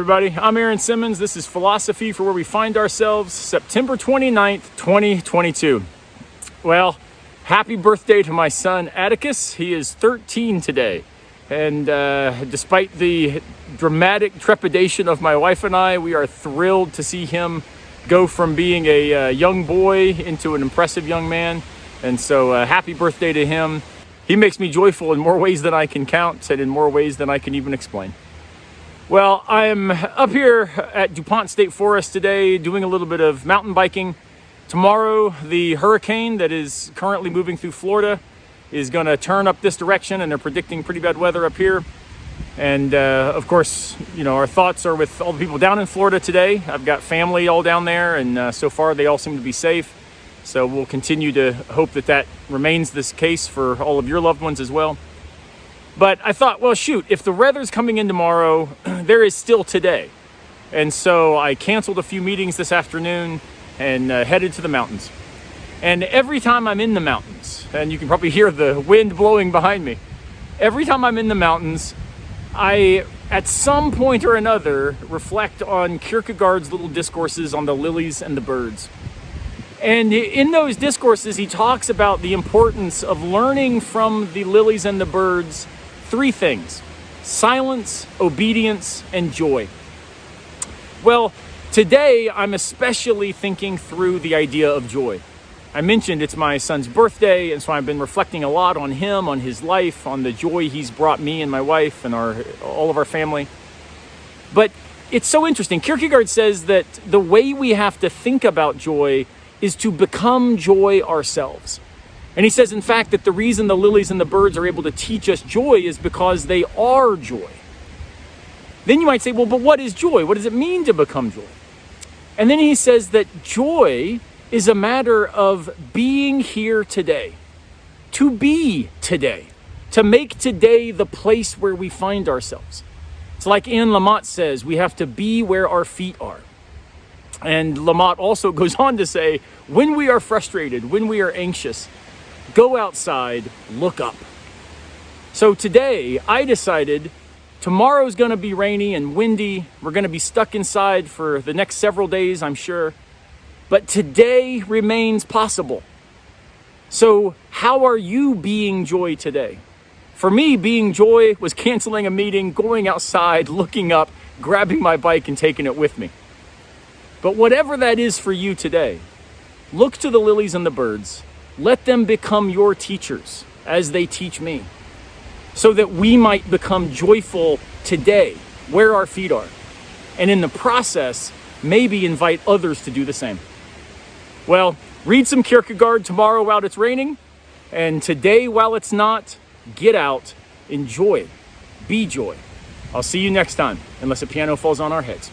everybody. I'm Aaron Simmons. This is Philosophy for Where We Find Ourselves, September 29th, 2022. Well, happy birthday to my son Atticus. He is 13 today. And despite the dramatic trepidation of my wife and I, we are thrilled to see him go from being a young boy into an impressive young man. And so happy birthday to him. He makes me joyful in more ways than I can count and in more ways than I can even explain. Well, I'm up here at DuPont State Forest today doing a little bit of mountain biking. Tomorrow, the hurricane that is currently moving through Florida is going to turn up this direction, and they're predicting pretty bad weather up here. And of course, our thoughts are with all the people down in Florida today. I've got family all down there, and so far they all seem to be safe. So we'll continue to hope that remains this case for all of your loved ones as well. But I thought, well, shoot, if the weather's coming in tomorrow, there is still today. And so I canceled a few meetings this afternoon and headed to the mountains. And every time I'm in the mountains, and you can probably hear the wind blowing behind me, every time I'm in the mountains, I, at some point or another, reflect on Kierkegaard's little discourses on the lilies and the birds. And in those discourses, he talks about the importance of learning from the lilies and the birds three things: silence, obedience, and joy. Well, today I'm especially thinking through the idea of joy. I mentioned it's my son's birthday, and so I've been reflecting a lot on him, on his life, on the joy he's brought me and my wife and all of our family. But it's so interesting. Kierkegaard says that the way we have to think about joy is to become joy ourselves. And he says, in fact, that the reason the lilies and the birds are able to teach us joy is because they are joy. Then you might say, well, but what is joy? What does it mean to become joy? And then he says that joy is a matter of being here today, to be today, to make today the place where we find ourselves. It's like Anne Lamott says, we have to be where our feet are. And Lamott also goes on to say, when we are frustrated, when we are anxious, go outside, look up. So today I decided tomorrow's going to be rainy and windy. We're going to be stuck inside for the next several days, I'm sure. But today remains possible. So how are you being joy today? For me, being joy was canceling a meeting, going outside, looking up, grabbing my bike and taking it with me. But whatever that is for you today, look to the lilies and the birds. Let them become your teachers as they teach me, so that we might become joyful today where our feet are. And in the process, maybe invite others to do the same. Well, read some Kierkegaard tomorrow while it's raining, and today while it's not, get out, enjoy, be joy. I'll see you next time, unless a piano falls on our heads.